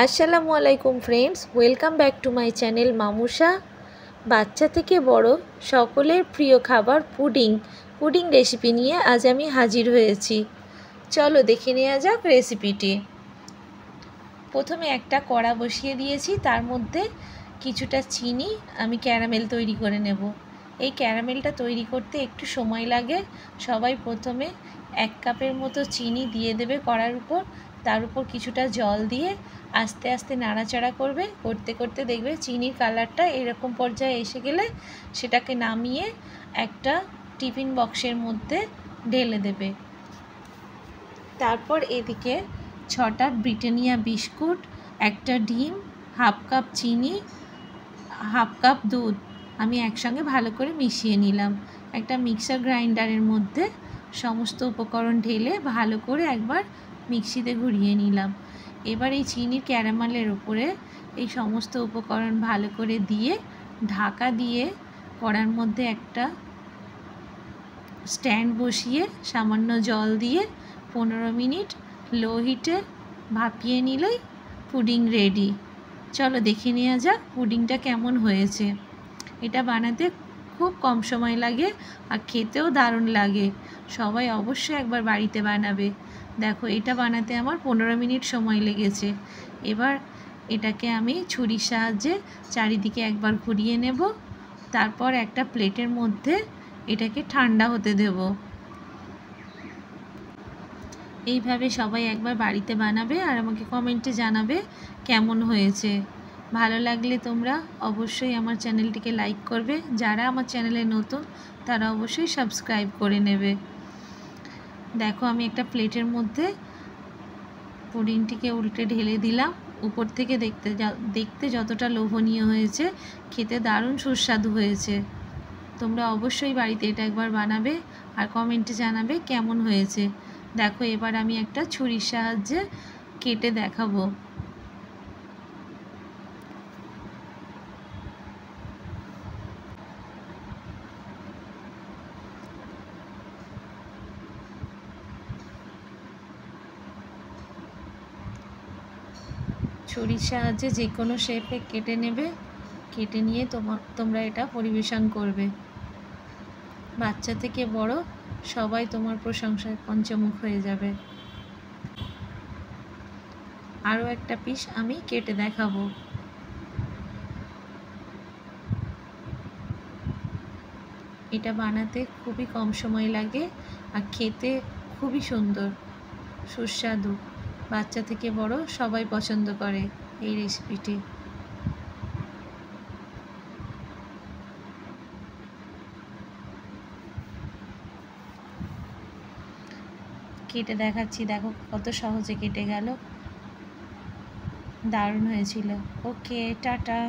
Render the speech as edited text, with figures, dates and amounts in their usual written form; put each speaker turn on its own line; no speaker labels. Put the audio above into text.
আসসালামু আলাইকুম friends, welcome back to my channel Mamusa. বাচ্চা থেকে বড় সকলের প্রিয় খাবার পুডিং রেসিপি নিয়ে আজ আমি হাজির হয়েছি। চলো দেখে নেওয়া যাক রেসিপিটি। প্রথমে একটা কড়া বসিয়ে দিয়েছি, তার মধ্যে কিছুটা চিনি আমি ক্যারামেল তৈরি করে নেব। এই ক্যারামেলটা তৈরি করতে একটু সময় লাগে। সবাই প্রথমে 1 কাপের মতো চিনি দিয়ে দেবে কড়ার উপর, তার উপর কিছুটা জল দিয়ে আস্তে আস্তে নাড়াচাড়া করবে। করতে করতে দেখবে চিনির কালারটা এরকম পর্যায়ে এসে গেলে সেটাকে নামিয়ে একটা টিফিন বক্সের মধ্যে ঢেলে দেবে। তারপর এদিকে 6টা ব্রিটানিয়া বিস্কুট, একটা ডিম, 1/2 কাপ চিনি, 1/2 কাপ দুধ আমি একসঙ্গে ভালো করে মিশিয়ে নিলাম। একটা মিক্সার গ্রাইন্ডারের মধ্যে সমস্ত উপকরণ ঢেলে ভালো করে একবার মিক্সিতে ঘুরিয়ে নিলাম। এবার এই চিনির ক্যারামেলের উপরে এই সমস্ত উপকরণ ভালো করে দিয়ে ঢাকা দিয়ে কড়ার মধ্যে একটা স্ট্যান্ড বসিয়ে সামান্য জল দিয়ে 15 মিনিট লো হিটে ভাপিয়ে নিলেই পুডিং রেডি। চলো দেখে নেওয়া যাক পুডিংটা কেমন হয়েছে। এটা বানাতে খুব কম সময় লাগে আর খেতেও দারুণ লাগে। সবাই অবশ্যই একবার বাড়িতে বানাবে। দেখো, এটা বানাতে আমার 15 মিনিট সময় লেগেছে। এবার এটাকে আমি ছুরির সাহায্যে চারিদিকে একবার ঘুরিয়ে নেব। তারপর একটা প্লেটের মধ্যে এটাকে ঠান্ডা হতে দেব। এইভাবে সবাই একবার বাড়িতে বানাবে আর আমাকে কমেন্টে জানাবে কেমন হয়েছে। ভালো লাগলে তোমরা অবশ্যই আমার চ্যানেলটিকে লাইক করবে। যারা আমার চ্যানেলে নতুন তারা অবশ্যই সাবস্ক্রাইব করে নেবে। দেখো, আমি একটা প্লেটের মধ্যে পুডিংটিকে উল্টে ঢেলে দিলাম। উপর থেকে দেখতে যতটা লোভনীয় হয়েছে, খেতে দারুণ সুস্বাদু হয়েছে। তোমরা অবশ্যই বাড়িতে এটা একবার বানাবে আর কমেন্টে জানাবে কেমন হয়েছে। দেখো, এবার আমি একটা ছুরির সাহায্যে কেটে দেখাবো। ছুরির সাহায্যে যে কোনো শেপে কেটে নেবে। কেটে নিয়ে তোমরা এটা পরিবেশন করবে। বাচ্চা থেকে বড় সবাই তোমার প্রশংসায় পঞ্চমুখ হয়ে যাবে। আরও একটা পিস আমি কেটে দেখাবো। এটা বানাতে খুবই কম সময় লাগে আর খেতে খুবই সুন্দর সুস্বাদু। বাচ্চা থেকে বড় সবাই পছন্দ করে এই রেসিপিটি। কেটে দেখাচ্ছি, দেখো কত সহজে কেটে গেল। দারুণ হয়েছিল। ওকে, টাটা।